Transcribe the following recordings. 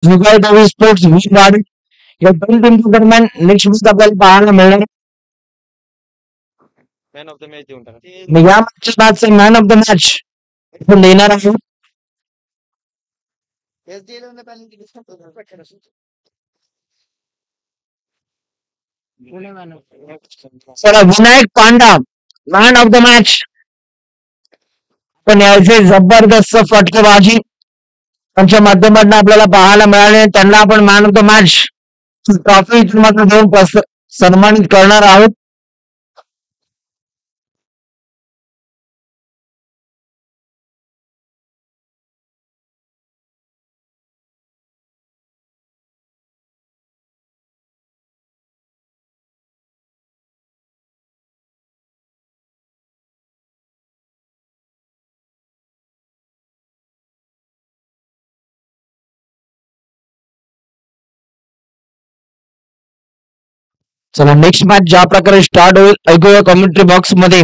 जुगार Davis sports Vijayawada या दोन टीमच्या दरम्यान नेक्स्ट मॅच आपल्याला पाहायला मिळणार आहे. मी या मॅचचे मॅन ऑफ द मॅच आपण देणार आहे. चला Vinayak Panda man of the match. पण याचे जबरदस्त फटकेबाजी त्यांच्या माध्यमातून आपल्याला पाहायला मिळाले. त्यांना आपण man of the match trophy मात्र देऊन सन्मानित करणार आहोत. चला नेक्स्ट मॅच ज्या प्रकारे स्टार्ट होईल ऐकूया कमेंट्री बॉक्स मध्ये.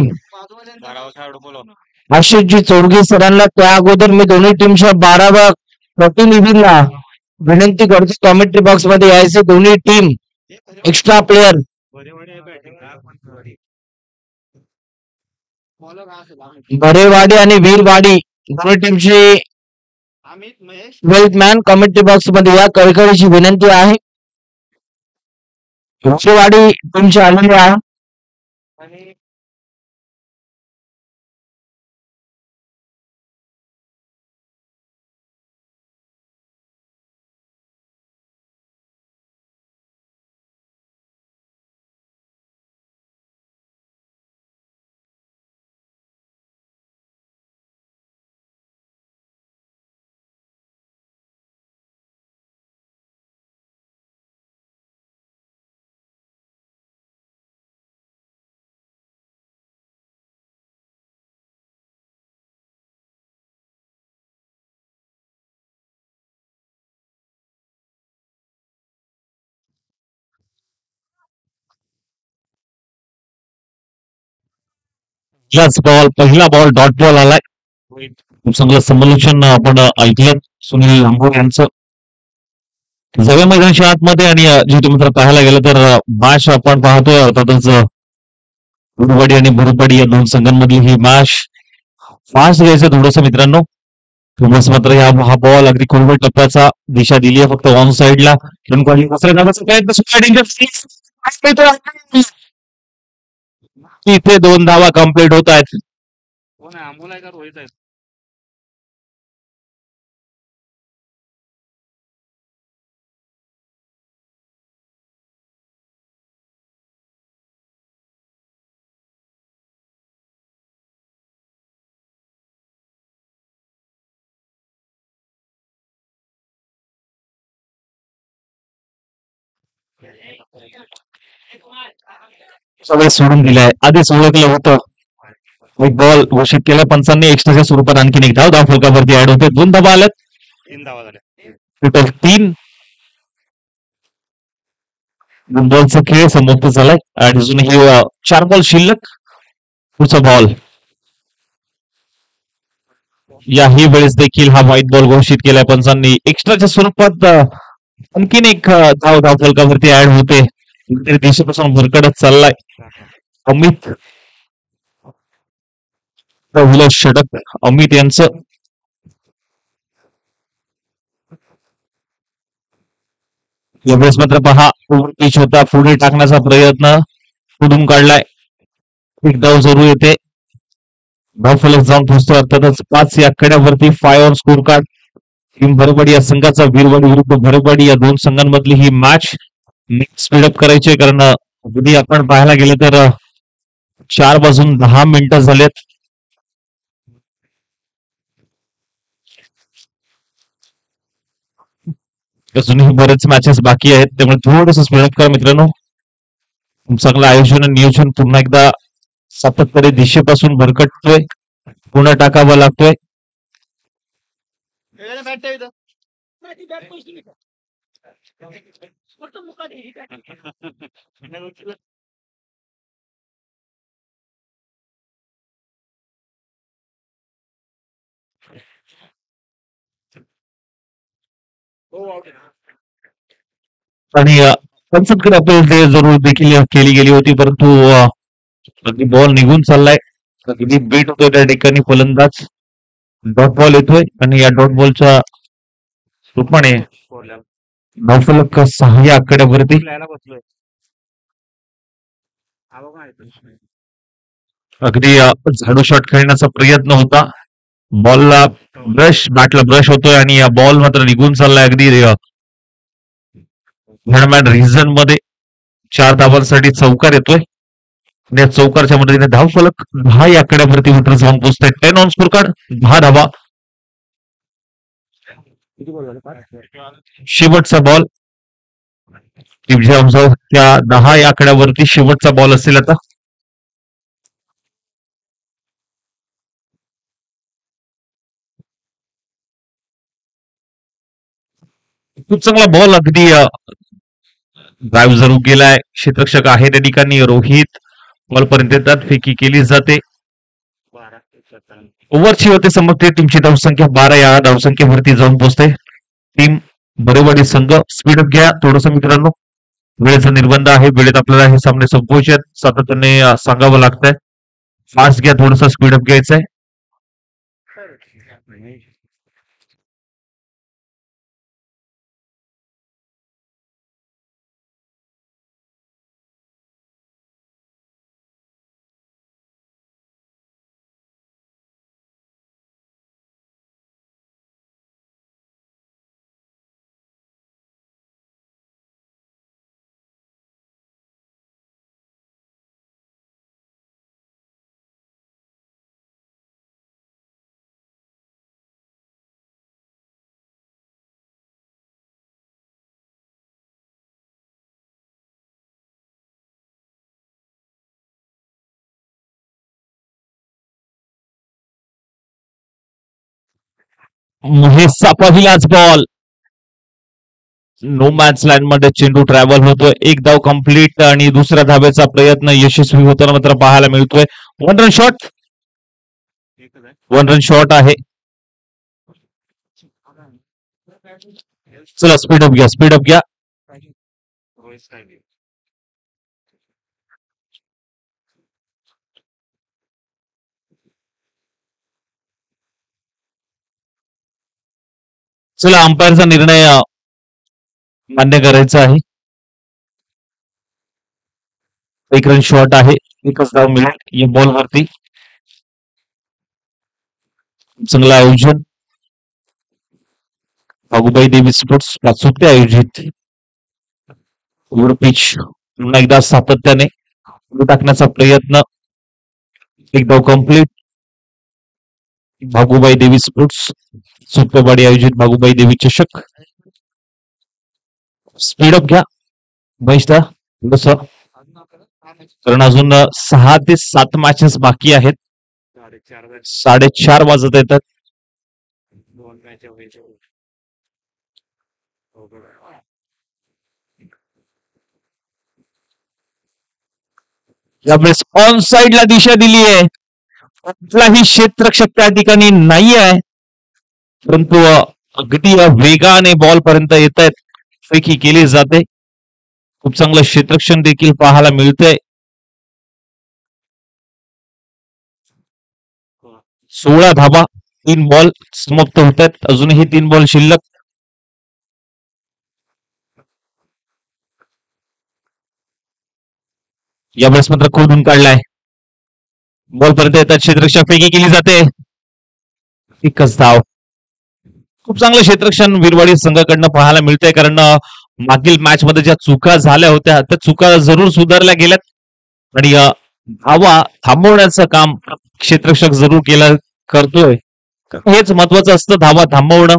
आशिषजी चौडगे सरांना त्या अगोदर मी दोन्ही टीमच्या 12व्या प्रतिनिधींना विनंती करतो कमेंट्री बॉक्स मध्ये यायचे. दोन्ही टीम एक्स्ट्रा प्लेयर भरेवाडी आणि वीरवाडी दोन्ही टीमची 12th मॅन कमेंट्री बॉक्स मध्ये या कळकळीची विनंती आहे. भरेवाडी टीमची आलेली आहे. बॉल पहिला बॉल डॉट बॉल आलाय. चांगलं समालोचन आपण ऐकलं सुनील लांबोर यांचं सगळ्या मैदानाच्या आतमध्ये. आणि जे तुम्ही जर पाहायला गेलं तर मॅच आपण पाहतोय अर्थातच उडवाडी आणि भरपाडी या दोन संघांमधली ही मॅच फास्ट घ्यायचं थोडस मित्रांनो. थोमस मात्र हा बॉल अगदी खोलवर टप्प्याचा दिशा दिली आहे फक्त ऑन साइडला. इथे 2 धावा कंप्लीट होत आहेत. सगळं सोडून दिलंय. आधीच ओळखलं होतं. एक बॉल घोषित केला पंचांनी. एक्स्ट्राच्या स्वरूपात आणखीन एक धाव फलकावरती ऍड होते. 2 धावा आल्यात. टोटल 3. बॉलचा खेळ समाप्त झालाय आणि अजूनही 4 बॉल शिल्लक. पुढचा बॉल याही वेळेस देखील हा व्हाईट बॉल घोषित केलाय पंचांनी. एक्स्ट्राच्या स्वरूपात आणखीन एक धाव फलकावरती ऍड होते. दिवसापासून भरकडत चाललाय अमित पहिलं षटक अमित यांचं. यावेळेस मात्र पहा पिच होता पुढे टाकण्याचा प्रयत्न पुढून काढलाय. एक धाव जरूर येते. धाव फलक जाऊन पोहोचतो अर्थातच 5 या आकड्यावरती 5 ऑन स्कोर कार्ड. टीम भरवाडी या संघाचा वीरवाडी विरुद्ध भरवाडी या दोन संघांमधली ही मॅच स्पीडअप करायची आहे. कारण अगदी आपण पाहायला गेलं तर 4 वाजून 10 मिनिटं झालेत. अजूनही बरेच मॅचेस बाकी आहेत त्यामुळे थोडंसं स्पीडअप करा मित्रांनो. चांगलं आयोजन आणि नियोजन पुन्हा एकदा सातत्याने दिशेपासून भरकटतोय. पुन्हा टाकावा लागतोय. आणि पंचांकडे अपील ते जरूर देखील केली गेली होती, परंतु अगदी बॉल निघून चाललाय. अगदी बीट होतोय त्या ठिकाणी फलंदाज. डॉट बॉल येतोय आणि या डॉट बॉलच्या रूपाने धावफलक 6 या आकड्यावरती. अगदी झाडू शॉट खेळण्याचा प्रयत्न होता. बॉलला बॅटला ब्रश होतोय आणि या बॉल मात्र निघून चाललाय अगदी मॅन रिझन मध्ये. 4 धावांसाठी चौकार येतोय आणि या चौकारच्या मदतीने धावफलक 10 या आकड्यावरती मात्र जाऊन पोहोचतोय. 10 ऑन स्कोर कार्ड, 10 धावा. शेवटचा बॉल त्या 10 या आकड्यावरती शेवटचा बॉल असेल आता. खूप चांगला बॉल अगदी ड्राईव्ह जरूर गेलाय. क्षेत्ररक्षक आहे त्या ठिकाणी रोहित. बॉलपर्यंत येतात, फेकी केली जाते. ओव्हरची होते समजते. टीमची धावसंख्या 12 या धावसंख्येवरती जाऊन पोहोचते. टीम बरोबरी संघ स्पीडअप घ्या थोडस मित्रांनो. वेळेचा निर्बंध आहे. वेळेत आपल्याला हे सामने संपवायचे आहेत. सातत्याने सांगावं लागतंय. फास्ट घ्या, थोडस स्पीडअप घ्यायचंय. महेशचा पहिलाच बॉल. नो मॅच लाईन मध्ये चेंडू ट्रॅव्हल होतोय. एक धाव कंप्लीट आणि दुसऱ्या धावेचा प्रयत्न यशस्वी होताना मात्र पाहायला मिळतोय. 1 रन शॉट. 1 रन शॉट आहे. चला स्पीडअप घ्या, स्पीडअप घ्या. चला अंपायरचा निर्णय मान्य करायचा आहे. 1 रन शॉट आहे. एकच धाव मिळेल या बॉलवरती. चांगलं आयोजन भागुबाई देवी स्पोर्ट्स पाचोटे आयोजित. पिच पुन्हा एकदा सातत्याने टाकण्याचा प्रयत्न. एक धाव कंप्लीट. भागुबाई देवी स्पोर्ट्स सुप्पेवाडी आयोजित भागुबाई देवी चषक. स्पीडअप घ्या महेशदा थोडस, कारण अजून 6 ते 7 मॅचेस बाकी आहेत. 4:30 वाजत येतात. यावेळेस ऑन साइडला दिशा दिली आहे. कुठलाही क्षेत्ररक्षक त्या ठिकाणी नाही आहे, परंतु अगदी वेगाने बॉल पर्यंत येत आहेत. फेकी केली जाते. खूप चांगलं क्षेत्ररक्षण देखील पाहायला मिळतंय. 16 धाबा, 3 बॉल समाप्त होत आहेत. अजूनही 3 बॉल शिल्लक. यावेळेस मात्र खोडून काढलाय. बॉल पर्यंत येतात. क्षेत्ररक्षक फेकी केली जाते. एकच धाव. खूप चांगलं क्षेत्ररक्षण विरवाडी संघाकडनं पाहायला मिळतंय, कारण मागील मॅच मध्ये ज्या चुका झाल्या होत्या त्या चुका जरूर सुधारल्या गेल्यात आणि धावा थांबवण्याचं काम क्षेत्ररक्षक जरूर करतोय. हेच महत्वाचं असतं, धावा थांबवणं.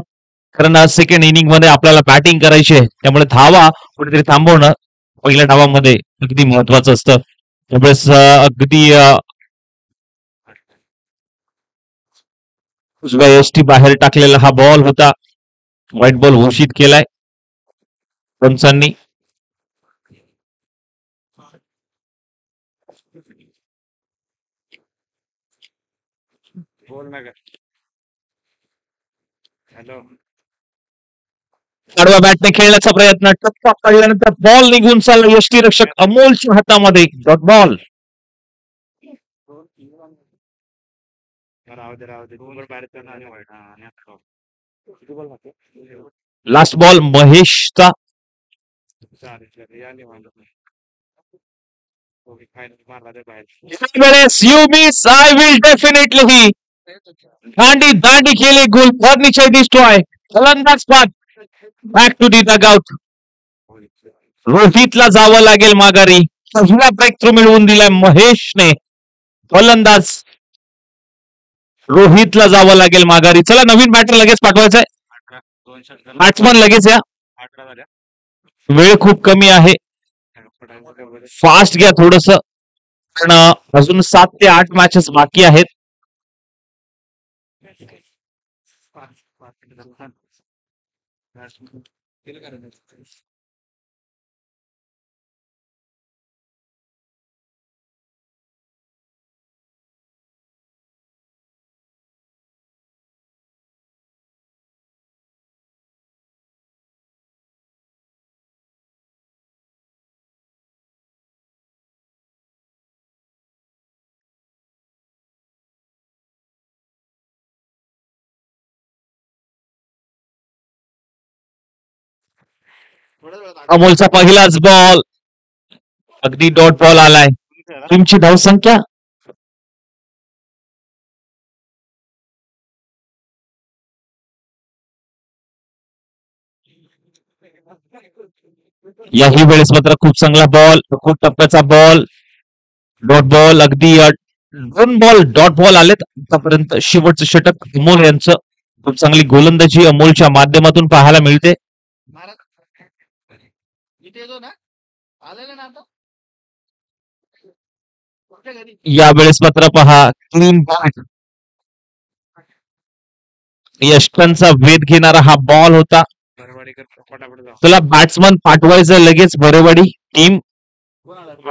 कारण सेकंड इनिंग मध्ये आपल्याला बॅटिंग करायची आहे, त्यामुळे धावा कुठेतरी थांबवणं पहिल्या डावामध्ये अगदी महत्वाचं असतं. त्यावेळेस अगदी उजव्या यष्टी बाहेर टाकलेला हा बॉल होता. व्हाईट बॉल घोषित केलाय पंचांनी. आडव्या बॅटने खेळण्याचा प्रयत्न, टप्पा काढल्यानंतर बॉल निघून चालला यष्टीरक्षक अमोलच्या हातामध्ये. Dot ball. लास्ट बॉल महेशचा. वेळेस you miss I will definitely. दांडी दांडी केली, गोल फर्निचर डिस्ट्रॉय. फलंदाज बाद. Back to the dugout. रोहितला जावं लागेल माघारी. पहिला ब्रेक थ्रू मिळवून दिलाय महेशने. फलंदाज रोहितला जावं लागेल माघारी. चला नवीन बॅटर लगेच पाठवायचंय. बॅट्समन लगेच या. वेळ खूप कमी आहे. फास्ट घ्या थोडस, पण अजून 7 ते 8 मॅचेस बाकी आहेत. अमोलचा पहिलाच बॉल अगदी डॉट बॉल आलाय. टीमची धावसंख्या याही वेळेस मात्र खूप चांगला बॉल, खूप टप्प्याचा बॉल. Dot ball. अगदी 2 बॉल डॉट बॉल आलेत आतापर्यंत. शेवटचं षटक अमोल यांचं. खूप चांगली गोलंदाजी अमोलच्या माध्यमातून पाहायला मिळते. यावेळेस मात्र पहा क्लीन बॉल. यष्टांचा वेध घेणारा हा बॉल होता. तुला बॅट्समन पाठवायचं लगेच बरेवाडी. टीम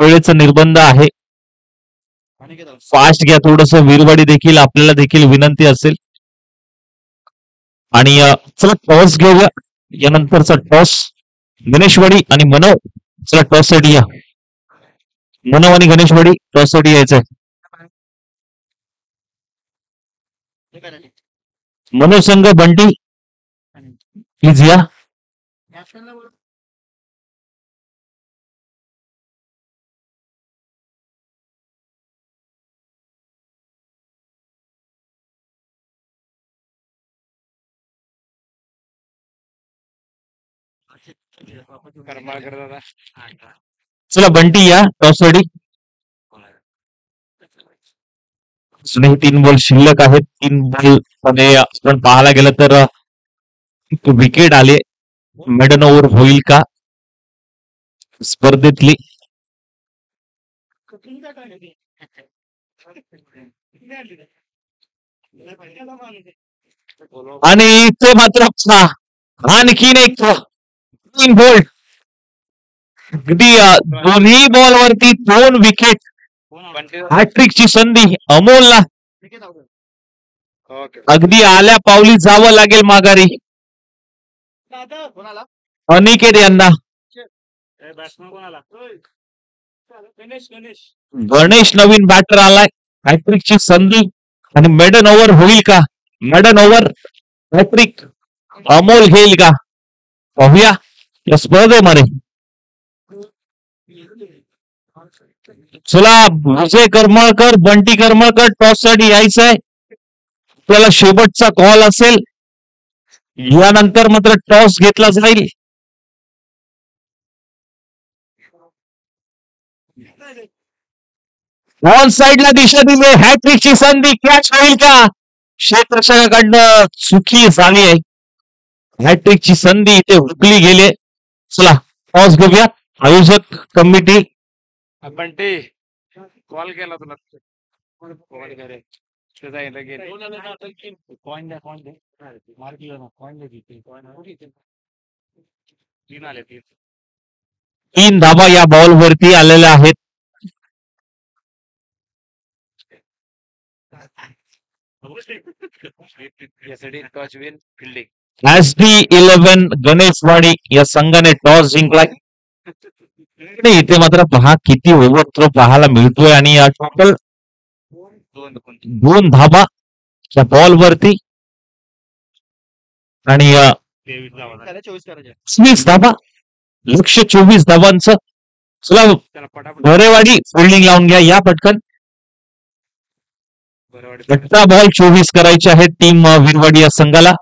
वेळेचा निर्बंध आहे. फास्ट घ्या थोडस. वीरवाडी देखील आपल्याला देखील विनंती असेल. आणि चला टॉस घेऊया. यानंतरचा टॉस गणेशवाडी आणि मनव. चला टॉस साठी या. मनव आणि गणेशवाडी टॉस साठी यायचंय. मनव संघ बंटी प्लीज या. चला बंटी या टॉस साठी. अजूनही 3 बॉल शिल्लक आहेत. 3 बॉल मध्ये आपण पाहायला गेलं तर विकेट आले. मेडन ओव्हर होईल का स्पर्धेतली. आणि इथे मात्र आणखीन एक 3 बॉल. अगदी दोन्ही बॉलवरती 2 विकेट. हॅट्रिकची संधी अमोलला. अगदी आल्या पावली जावं लागेल माघारी अनिकेत यांना. गणेश नवीन बॅटर आलाय. हॅट्रिकची संधी आणि मेडन ओव्हर होईल का. मेडन ओव्हर हॅट्रिक अमोल घेईल का पाहूया या स्पर्धेमध्ये. चला विजय करमळकर, बंटी करमळकर टॉस साठी यायचंय. आपल्याला शेवटचा कॉल असेल. यानंतर मात्र टॉस घेतला जाईल. ऑन साइडला दिशा दिली. हॅट्रिकची संधी कॅच होईल का. क्षेत्ररक्षकाकडनं चुकी झाली आहे. हॅट्रिकची संधी इथे हुकली गेले. चला टॉस घेऊया. आयोजक कमिटी बंटी कॉल केला तुला. तीन धाबा या बॉल वरती आलेल्या आहेत. यासाठी टॉच विन फिल्डिंग. SD11 गणेशवाडी या संघाने टॉस जिंकलाय. आणि इथे मात्र पहा किती ओव्हर थ्रो पाहायला मिळतोय आणि टोटल दोन धाबा या बॉल वरती आणि 24 धाबा, लक्ष 24 धाबांचं. चला गोरेवाडी फिल्डिंग लावून घ्या या पटकन. 18 बॉल 24 करायचे आहेत टीम विरवाडी या संघाला.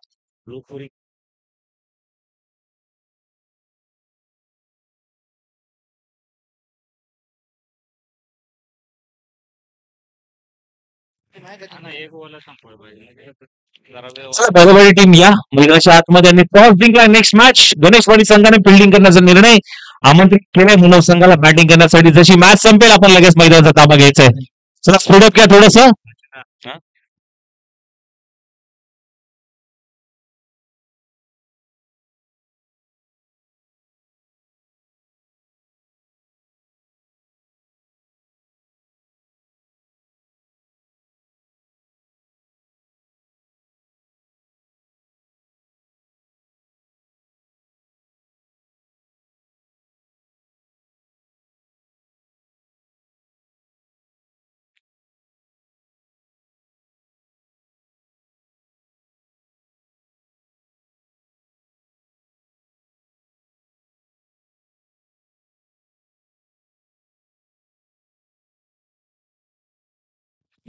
गोरेवाडी टीम या मैदानाच्या आतमध्ये आणि टॉस जिंकला. नेक्स्ट मॅच गणेशवाडी संघाने फिल्डिंग करण्याचा निर्णय आमंत्रित केलाय मनोज संघाला बॅटिंग करण्यासाठी. जशी मॅच संपेल आपण लगेच मैदानाचा ताबा घ्यायचा आहे. चला स्पीडअप घ्या थोडस.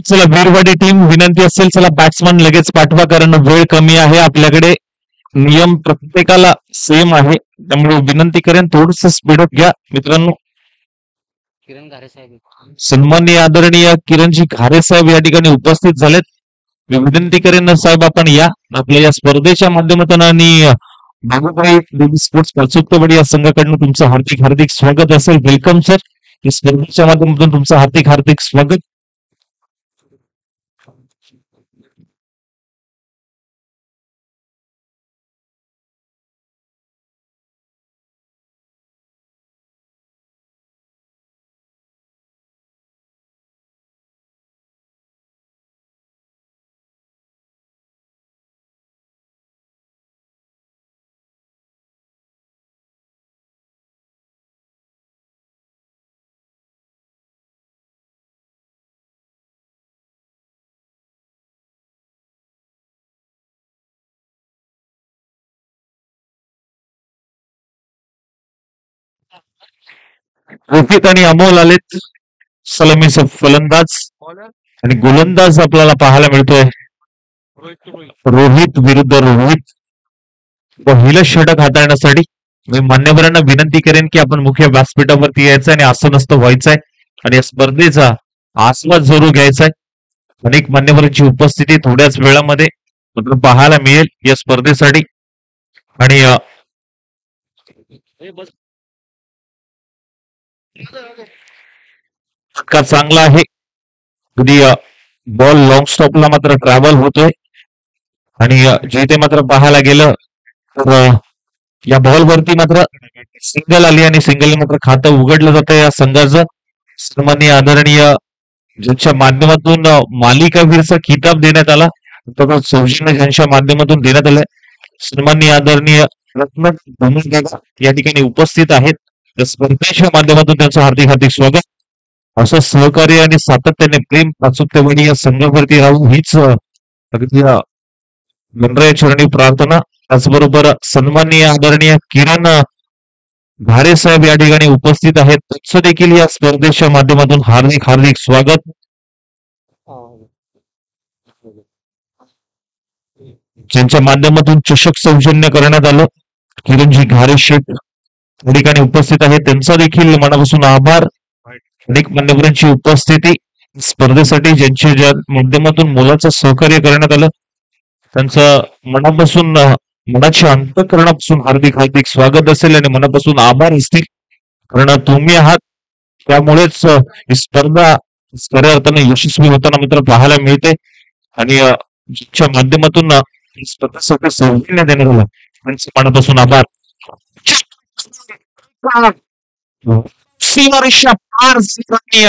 चला वीरवाडी टीम विनंती असेल चला बॅट्समन लगेच पाठवा कारण वेळ कमी आहे आपल्याकडे. नियम प्रत्येकाला सेम आहे त्यामुळे विनंती करेन थोडस स्पीडअप घ्या मित्रांनो. सन्माननीय आदरणीय किरणजी घारे साहेब या ठिकाणी उपस्थित झालेत. मी विनंती करेन साहेब आपण या आपल्या या स्पर्धेच्या माध्यमातून आणि बाबूभाई स्पोर्ट्स पाचोक्तवाडी या संघाकडून तुमचं हार्दिक हार्दिक स्वागत असेल. Welcome sir. या स्पर्धेच्या माध्यमातून तुमचं हार्दिक हार्दिक स्वागत. रोहित आणि अमोल आलेत. सलामीचा फलंदाज आणि गोलंदाज आपल्याला पाहायला मिळतोय. रोहित विरुद्ध रोहित पहिलं षटक हाताळण्यासाठी मी मान्यवरांना विनंती करेन की आपण मुख्य व्यासपीठावरती यायचं आणि असं नसतं व्हायचंय आणि या स्पर्धेचा आस्वाद जरूर घ्यायचा आहे. अनेक मान्यवरांची उपस्थिती थोड्याच वेळामध्ये पाहायला मिळेल या स्पर्धेसाठी आणि फटका चांगला आहे. कधी बॉल लॉंग स्टॉपला मात्र ट्रॅव्हल होतोय आणि जिथे मात्र पाहायला गेलं तर या बॉलवरती मात्र सिंगल आली आणि सिंगलने मात्र खातं उघडलं जातं या संघाचं. सन्माननीय आदरणीय ज्यांच्या माध्यमातून मालिकावीरचा किताब देण्यात आला तसंच सौजन्य ज्यांच्या माध्यमातून देण्यात आलाय. सन्माननीय आदरणीय रत्न धनुषदादा या ठिकाणी उपस्थित आहेत. या स्पर्धेच्या माध्यमातून त्यांचं हार्दिक हार्दिक स्वागत. असं सहकार्य आणि सातत्याने प्रेम पाचोक्तवाडी या संघावरती राहून हीच अगदी गणराया चरणी प्रार्थना. त्याचबरोबर सन्माननीय आदरणीय किरण घारे साहेब या ठिकाणी उपस्थित आहेत. त्यांचं देखील या स्पर्धेच्या माध्यमातून हार्दिक हार्दिक स्वागत. ज्यांच्या माध्यमातून चषक सौजन्य करण्यात आलं किरणजी घारे शेठ या ठिकाणी उपस्थित आहेत. त्यांचा देखील मनापासून आभार. अनेक मान्यवरांची उपस्थिती स्पर्धेसाठी ज्यांच्या माध्यमातून मोलाचं सहकार्य करण्यात आलं त्यांचं मनापासून मनाच्या अंतःकरणापासून हार्दिक हार्दिक स्वागत असेल आणि मनापासून आभार असतील कारण तुम्ही आहात त्यामुळेच ही स्पर्धा खऱ्या अर्थाने यशस्वी होताना मित्र पाहायला मिळते आणि ज्यांच्या माध्यमातून स्पर्धेसाठी सौजन्य देण्यात आलं त्यांचं मनापासून आभार. सीमारेषा पार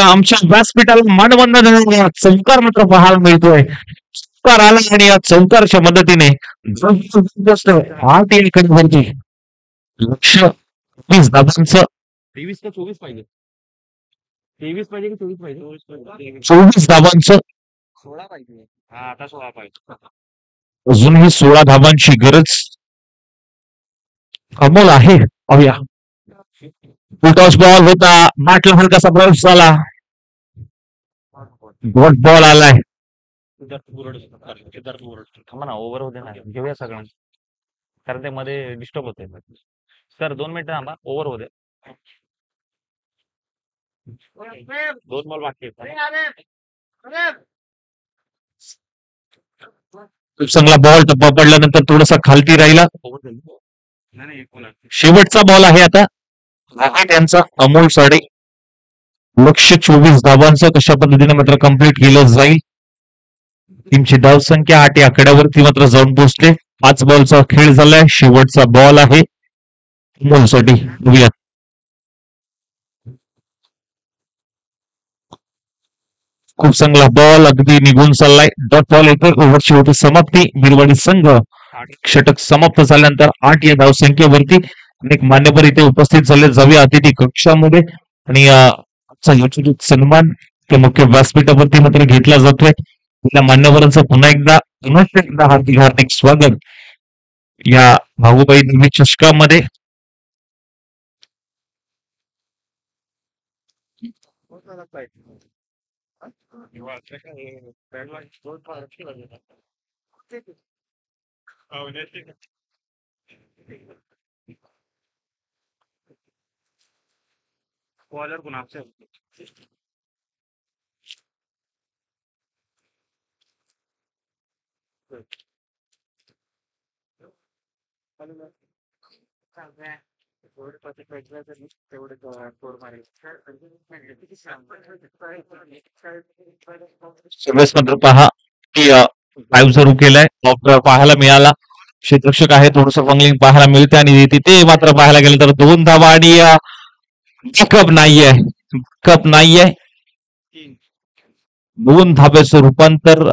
आमच्या व्यासपीठाला मानवंदन चमकार मात्र पाहायला मिळतोय. चौकार आला आणि या चौकारच्या मदतीने 8 इकडे लक्ष 20 धावांचं 23 का 24 पाहिजे 23 पाहिजे की 24 पाहिजे 24 धावांचं 16 पाहिजे हा आता 16 पाहिजे अजूनही 16 धावांची गरज अमोल आहे. पाहूया टॉस बॉल होता, बॅटला हलकासा बॉल्स झाला, डॉट बॉल आलाय. थांबा ना ओव्हर होते ना घेऊया सगळ्यांना कारण ते मध्ये डिस्टर्ब होते सर 2 मिनिटं थांबा ओव्हर होते 2 बॉल बाकी आहेत. खूप चांगला बॉल टप्पा पडल्यानंतर थोडासा खालती राहिला. शेवटचा बॉल आहे आता त्यांचा अमोल साडे. लक्ष 24 धावांचं कशा पद्धतीने मात्र कंप्लीट केलं जाईल. टीमची धाव संख्या 8 या आकड्यावरती मात्र जाऊन पोहोचते. 5 बॉलचा खेळ झालाय. शेवटचा बॉल आहे अमोल साठी. बघूया खूप चांगला बॉल अगदी निघून चाललाय. डॉट बॉल येतोय. ओव्हरची होती समाप्ती. बिरवाडी संघ षटक समाप्त झाल्यानंतर 8 या धाव संख्येवरती अनेक मान्यवर इथे उपस्थित झाले. जाऊया अतिथी कक्षामध्ये आणि आजचा यथोचित सन्मान त्या मुख्य व्यासपीठावरती मात्र घेतला जातोय. त्या मान्यवरांचं पुन्हा एकदा हार्दिक हार्दिक स्वागत या भाऊबाई देवी चषकामध्ये. बॉलर कोण आपसे सर्वेस मात्र पहा की लाईव्ह सुरू केलाय. पाहायला मिळाला. क्षेत्ररक्षक आहे. थोडस फंगलिंग पाहायला मिळते आणि तिथे मात्र पाहायला गेलं तर 2 धावा आणि कप नाहीये. कप नाहीये. 2 धाब्याचं रूपांतर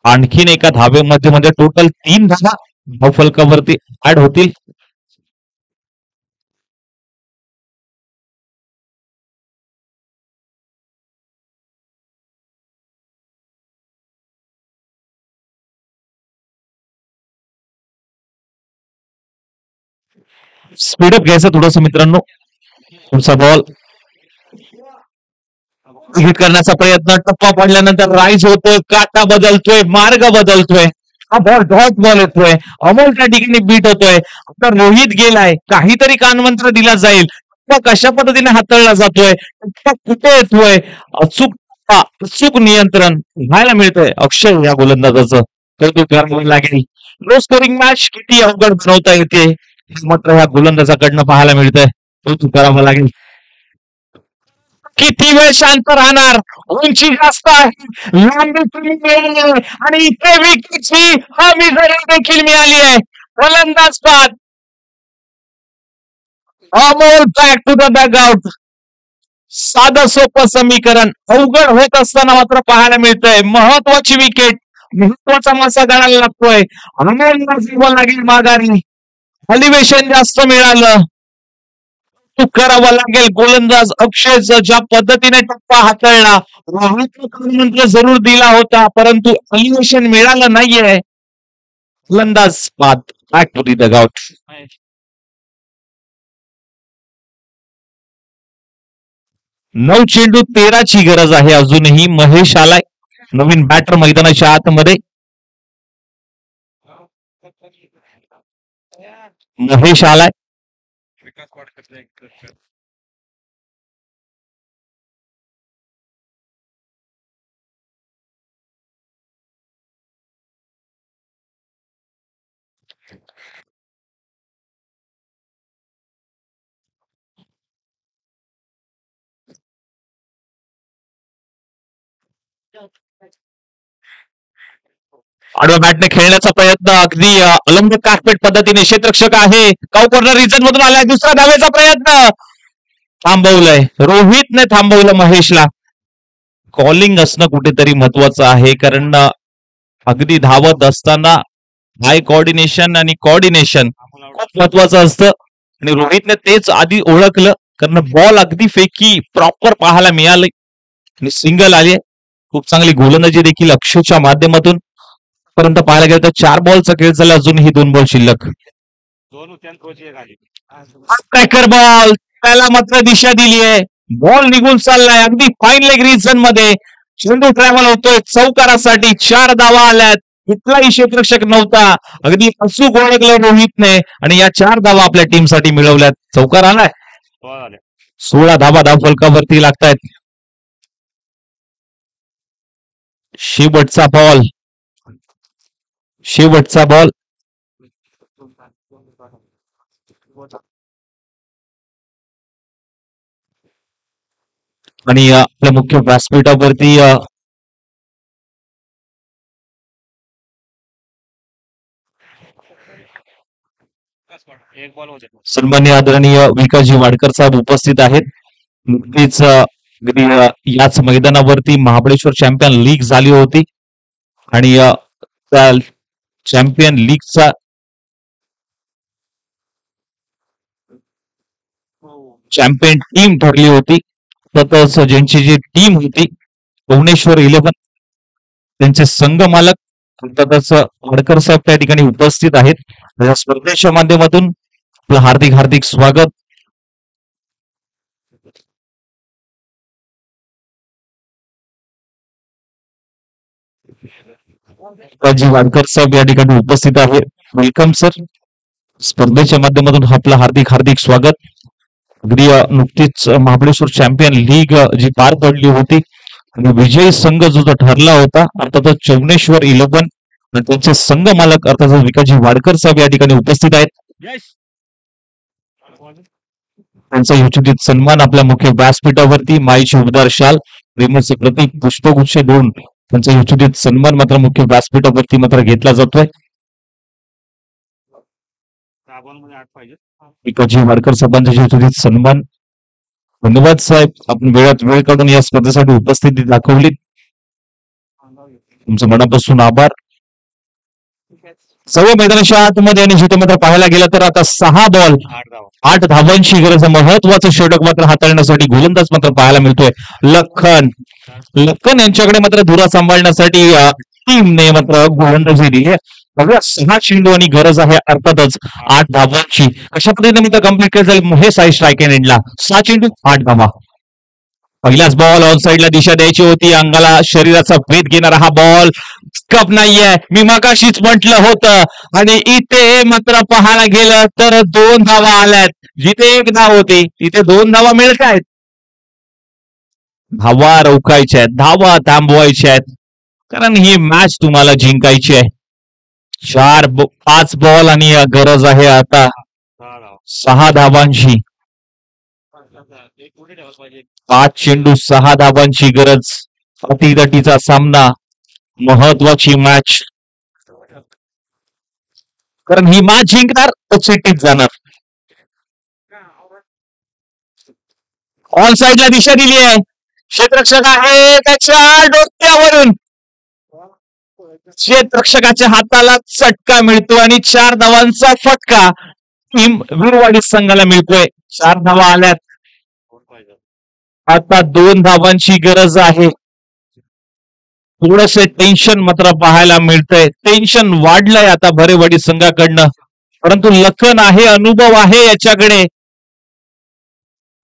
आणखीन एका धाब्यामध्ये म्हणजे टोटल 3 धावा धाव फलकावरती ऍड होतील. स्पीडअप घ्यायचं थोडस मित्रांनो. पुढचा बॉल हिट करण्याचा प्रयत्न. टप्पा पडल्यानंतर राईज होतोय. काटा बदलतोय. मार्ग बदलतोय. हा बॉल डॉट बॉल येतोय. अमोल त्या ठिकाणी बीट होतोय. आता रोहित गेलाय. काहीतरी कानमंत्र दिला जाईल. कशा पद्धतीने हाताळला जातोय. कुठे येतोय. अचूक नियंत्रण व्हायला मिळतंय अक्षय या गोलंदाजाचं. कौतुक करावं लागेल. लो स्कोरिंग मॅच किती अवघड बनवता येते मात्र ह्या गोलंदाजाकडनं पाहायला मिळतंय. कौतुक करावं लागेल. किती वेळ शांत राहणार. उंची जास्त आहे. लांबी कमी मिळाली आहे आणि इथे विकेटची हमी देखील मिळाली आहे. गोलंदाज बाद. Amol back to the back out. साधं सोपं समीकरण अवघड होत असताना मात्र पाहायला मिळतंय. महत्वाची विकेट. महत्वाचा मासा गणायला लागतोय. अमोलला जीवन लागेल माघारी. एलिव्हेशन जास्त मिळालं. करावं लागेल. गोलंदाज अक्षयचं ज्या पद्धतीने टप्पा हाताळला. मंत्र जरूर दिला होता परंतु एलिव्हेशन मिळालं नाहीये. गोलंदाज बाद. Back to the dugout. 9 चेंडू 13ची गरज आहे अजूनही. महेश आलाय नवीन बॅटर मैदानाच्या आतमध्ये. महेश आलाय. आडव्या बॅटने खेळण्याचा प्रयत्न अगदी अलंब कार्पेट पद्धतीने. क्षेत्ररक्षक आहे. काउ कॉर्नर रिजन मधून आलाय. दुसरा धावेचा प्रयत्न थांबवलंय. रोहितने थांबवलं महेशला. कॉलिंग असणं कुठेतरी महत्वाचं आहे कारण अगदी धावत असताना हाय कोऑर्डिनेशन आणि कोऑर्डिनेशन खूप महत्वाचं असतं आणि रोहितने तेच आधी ओळखलं, कारण बॉल अगदी फेकी प्रॉपर पाहायला मिळाली आणि सिंगल आली. खूप चांगली गोलंदाजी देखील अक्षयच्या माध्यमातून पर्यंत पाहायला गेलं तर 4 बॉलचा खेळ झाला, अजूनही 2 बॉल शिल्लक. स्ट्रायकर बॉल, त्याला मात्र दिशा दिली आहे. बॉल निघून चाललाय अगदी फाईन लेग रिजन मध्ये. चेंडू ट्रॅव्हल होतोय चौकारासाठी. 4 धावा आल्यात. कुठलाही क्षेत्ररक्षक नव्हता. अगदी अचूक ओळखलं रोहितने आणि या 4 धावा आपल्या टीमसाठी मिळवल्यात. चौकार आलाय. 16 धावा धावफलकावरती लागतायत. शेवटचा बॉल, शेवटचा बॉल. आणि आपल्या मुख्य व्यासपीठावरती सन्मान्य आदरणीय विकासजी वाडकर साहेब उपस्थित आहेत. नुकतीच अगदी याच मैदानावरती महाबळेश्वर चॅम्पियन लीग झाली होती आणि त्या चॅम्पियन लीगचा चॅम्पियन टीम ठरली होती. तसंच ज्यांची जी टीम होती भुवनेश्वर 11, त्यांचे संघ मालक तसंच वाडकर साहेब त्या ठिकाणी उपस्थित आहेत. या स्पर्धेच्या माध्यमातून आपलं हार्दिक हार्दिक स्वागत. विकासजी वाडकर साहेब या ठिकाणी उपस्थित आहे. Welcome sir. स्पर्धेच्या माध्यमातून आपलं हार्दिक हार्दिक स्वागत. अगदी नुकतीच महाबळेश्वर चॅम्पियन लीग जी पार पडली होती आणि विजयी संघ जो ठरला होता अर्थातच चौनेश्वर 11 आणि त्यांचे संघ मालक अर्थातच विकासजी वाडकर साहेब या ठिकाणी उपस्थित आहेत. त्यांचा यथोचित सन्मान आपल्या मुख्य व्यासपीठावरती माईची उबदार शाल, प्रेमाचे प्रतीक, पुष्पगुच्छ देऊन त्यांचा यथोचित सन्मान मात्र मुख्य व्यासपीठावरती मात्र घेतला जातोय. विकासजी वाडकर साहेबांचा यथोचित सन्मान. धन्यवाद साहेब, आपण वेळात वेळ काढून या स्पर्धेसाठी उपस्थिती दाखवली. तुमचं मनापासून आभार. सर्व मैदानाच्या आतमध्ये आणि जिथे मात्र पाहायला गेलं तर आता 6 बॉल 8 धावांची गरज. महत्वाचं षटक मात्र हाताळण्यासाठी गोलंदाज मात्र पाहायला मिळतोय लखन यांच्याकडे मात्र धुरा सांभाळण्यासाठी टीमने मात्र गोलंदाजी दिली आहे. बघा 6 चेंडू आणि गरज आहे अर्थातच 8 धावांची. कशा पद्धतीने मित्र कम्प्लीट केलं जाईल हे साई स्ट्राईक एंडला. 6 चेंडू 8 धावा. पहिलाच बॉल ऑन साईडला दिशा द्यायची होती. अंगाला शरीराचा वेध घेणारा हा बॉल कप नाहीये, मी मगाशीच म्हटलं होतं. आणि इथे मात्र पाहायला गेलं तर 2 धावा आल्यात. जिथे 1 धाव होती तिथे 2 धावा मिळतायत. धावा रोखायच्या आहेत, धावा थांबवायच्या आहेत, कारण ही मॅच तुम्हाला जिंकायची आहे. 5 बॉल आणि गरज आहे आता 6 धावांची. 5 चेंडू 6 धावांची गरज. अटीतटीचा सामना, महत्वाची मॅच, कारण ही मॅच जिंकणार तर चिठ्ठीत जाणार. ऑन साईडला दिशा दिली आहे. क्षेत्ररक्षक आहे त्याच्या डोक्यावरून. क्षेत्ररक्षकाच्या हाताला चटका मिळतो आणि 4 धावांचा फटका टीम वीरवाडी संघाला मिळतोय. 4 धावा आल्यात. आता 2 धावांची गरज आहे. थोडसे टेन्शन मात्र पाहायला मिळतंय. टेन्शन वाढलंय आता भरेवाडी संघाकडनं, परंतु लखन आहे, अनुभव आहे याच्याकडे.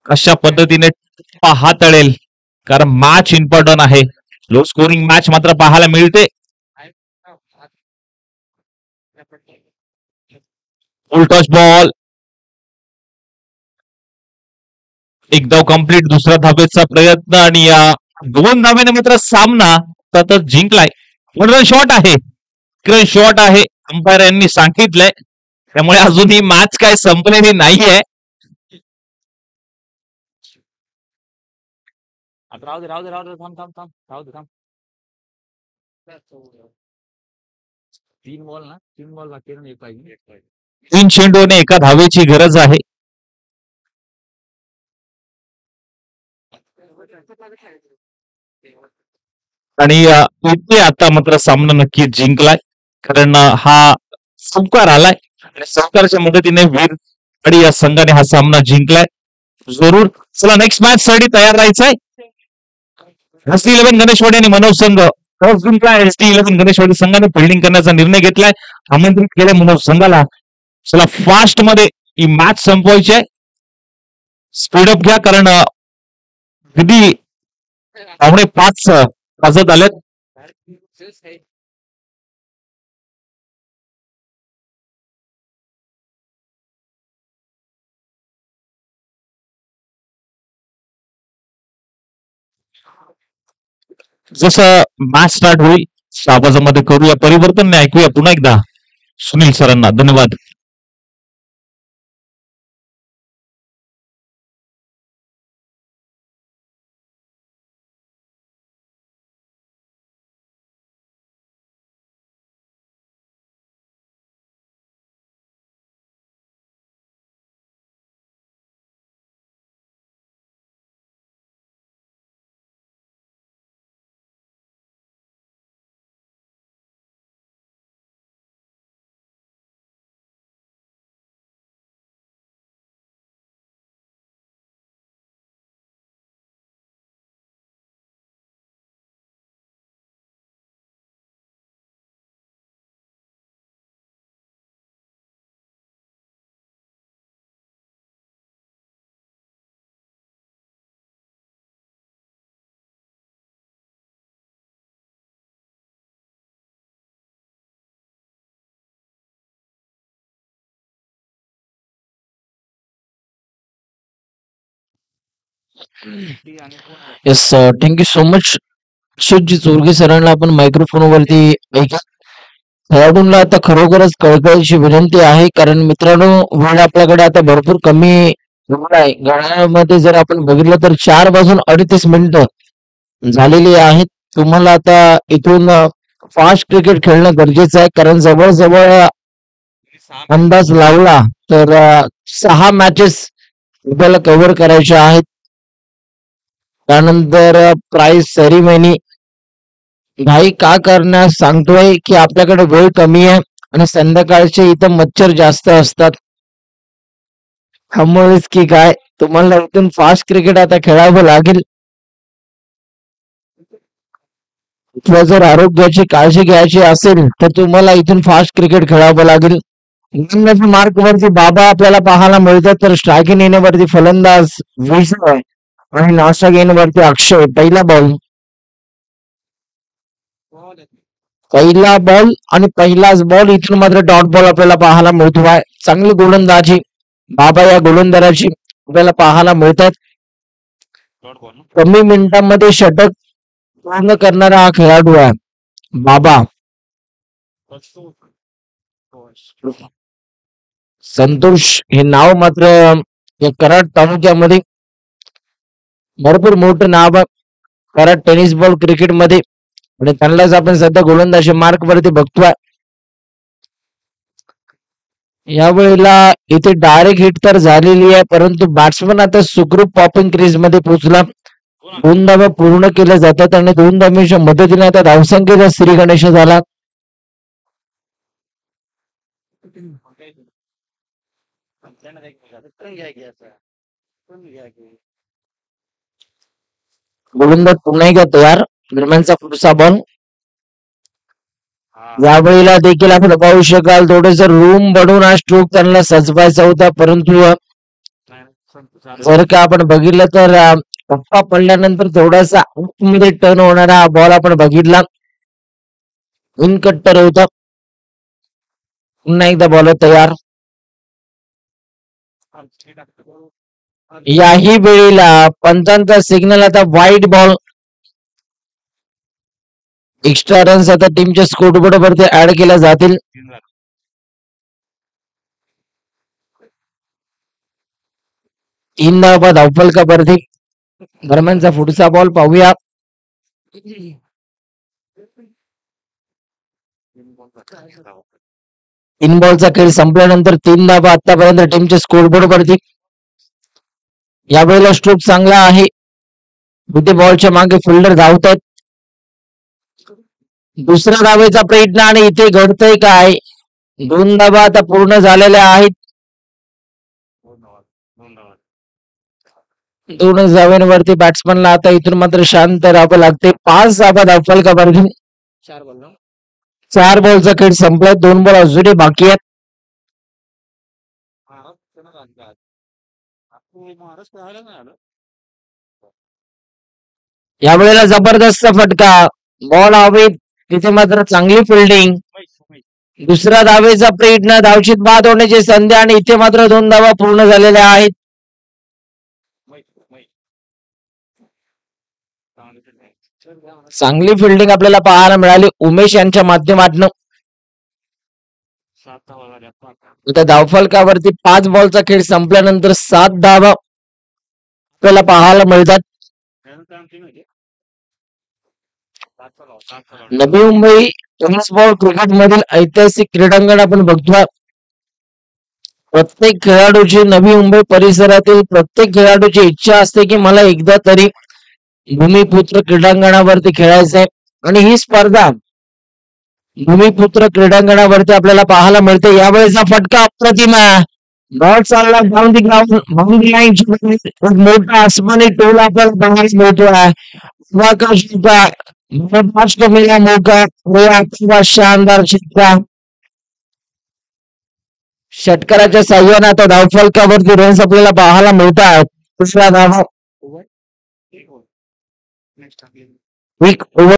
कशा पद्धतीने हाताळेल, कारण मॅच इम्पॉर्टंट आहे. लो स्कोरिंग मॅच मात्र पाहायला मिळते. फुल टच बॉल. एक धाव कंप्लीट. दुसरा धावेचा प्रयत्न आणि या 2 धावेने मात्र सामना सतत जिंकलाय. वन शॉट आहे, शॉट आहे, अंपायर यांनी सांगितलंय. त्यामुळे अजून ही मॅच काय संपलेली नाहीये. राहू दे थांब. 3 बॉल ना, 3 बॉल बाकी आहे, 1 पाहिजे. 3 चेंडू आणि 1 धावेची गरज आहे. आणि इथे आता मात्र सामना नक्की जिंकलाय, कारण हा सावकार आलाय आणि सावकारच्या मदतीने वीर आणि या संघाने हा सामना जिंकलाय. जरूर. चला नेक्स्ट मॅच साठी तयार राहायचंय. SD11 गणेशवाडी आणि मनोज संघ. टॉस जिंकलाय SD11 गणेशवाडी संघाने फिल्डिंग करण्याचा निर्णय घेतलाय. आमंत्रित केले मनोज संघाला. चला फास्ट मध्ये ही मॅच संपवायची आहे. स्पीडअप घ्या, कारण किती 4:45 वाजत आलेत. जसं मॅच स्टार्ट होईल आवाजामध्ये करूया परिवर्तन, नाही ऐकूया पुन्हा एकदा सुनील सरांना. धन्यवाद. Yes, thank you so much Ashokji Chorge सरांना आपण मायक्रोफोन वरती ऐका. खेळाडूंना आता खरोखरच कळकळीची विनंती आहे, कारण मित्रांनो वेळ आपल्याकडे आता भरपूर कमी आहे. घड्याळामध्ये जर आपण बघितलं तर 4:38 झालेली आहेत. तुम्हाला आता इथून फास्ट क्रिकेट खेळणं गरजेचं आहे, कारण जवळजवळ अंदाज लावला तर 6 मॅचेस आपल्याला कव्हर करायच्या आहेत. त्यानंतर प्राइज सेरेमनी. घाई का करण्यास सांगतोय की आपल्याकडे वेळ कमी आहे आणि संध्याकाळचे इथं मच्छर जास्त असतात. त्यामुळेच की काय तुम्हाला इथून फास्ट क्रिकेट आता खेळावं लागेल. किंवा जर आरोग्याची काळजी घ्यायची असेल तर तुम्हाला इथून फास्ट क्रिकेट खेळावं लागेल. मार्क वरती बाबा आपल्याला पाहायला मिळतात, तर स्ट्रायकिंग येण्यावरती फलंदाज विजय आणि नाश्ता घेण्यावरती अक्षय. पहिला बॉल आणि पहिलाच बॉल इथून मात्र डॉट बॉल आपल्याला पाहायला मिळतोय. चांगली गोलंदाजी बाबा या गोलंदाजाची आपल्याला पाहायला मिळतात. कमी मिनिटांमध्ये षटक पूर्ण करणारा हा खेळाडू आहे बाबा. संतोष हे नाव मात्र या कराड तालुक्यामध्ये भरपूर मोठं नाव आहे कराड टेनिस बॉल क्रिकेट मध्ये, आणि त्यांनाच आपण सध्या गोलंदाजी मार्क वरती बघतोय. यावेळेला इथे डायरेक्ट हिट तर झालेली आहे, परंतु बॅट्समन आता सुखरूप पॉपिंग क्रीज मध्ये पोहोचला. 2 धावा पूर्ण केल्या जातात आणि 2 धावांच्या मदतीने आता धावसंख्येचा श्री गणेश झाला. गोलंदाज पुन्हा एकदा तयार. दरम्यानचा पुढचा बॉल. यावेळेला देखील आपण पाहू शकाल थोडस रूम बनवून हा स्ट्रोक त्यांना सजवायचा होता, परंतु जर का आपण बघितलं तर पप्पा पडल्यानंतर थोडासा मध्ये टर्न होणारा बॉल आपण बघितला. इन कट्टर होता. पुन्हा एकदा बॉल तयार. याही वेळेला पंचांचा सिग्नल आता वाईट बॉल. एक्स्ट्रा रन्स आता टीमच्या स्कोरबोर्ड वरती ऍड केल्या जातील. 3 धावा धावफलकावरती. दरम्यानचा पुढचा बॉल पाहूया. तीन बॉलचा खेळ संपल्यानंतर 3 धावा आतापर्यंत टीमच्या स्कोरबोर्ड वरती. यावेळेला स्ट्रोक चांगला आहे. बॉलच्या मागे फिल्डर धावतात. दुसऱ्या धावेचा प्रयत्न आणि इथे घडतंय काय? 2 धावा आता पूर्ण झालेल्या आहेत. 2 धावांवरती बॅट्समनला आता इथून मात्र शांत राहावं लागते. 5 धावा धावफलकावरती. 4 बॉलचा खेळ संपलाय. 2 बॉल अजूनही बाकी आहेत. यावेळेला जबरदस्त फटका. बॉल हवेत. तिथे मात्र चांगली फिल्डिंग. दुसऱ्या धावेचा प्रयत्न. धावशीत बाद होण्याची संधी आणि इथे मात्र 2 धावा पूर्ण झालेल्या आहेत. चांगली फिल्डिंग आपल्याला पाहायला मिळाली उमेश यांच्या माध्यमातून. त्या धावफलकावरती 5 बॉलचा खेळ संपल्यानंतर 7 धावा आपल्याला पाहायला मिळतात. Navi Mumbai tennis ball cricket मधील ऐतिहासिक क्रीडांगण आपण बघतोय. प्रत्येक खेळाडूची नवी मुंबई परिसरातील प्रत्येक खेळाडूची इच्छा असते की मला एकदा तरी भूमिपुत्र क्रीडांगणावरती खेळायचंय आणि ही स्पर्धा भूमिपुत्र क्रीडांगणावरती आपल्याला पाहायला मिळते. यावेळेचा फटका अप्रतिम आहे. बॉल चालला down the ground boundary line. मोठा आसमानी टोल आपल्याला पाहायला मिळतो आहे. मिला मौका शानदार षटका. षटकाराच्या साह्याने आता धावफलकावरती रन्स आपल्याला पाहायला मिळतात. दुसरा धावा एक ओव्हर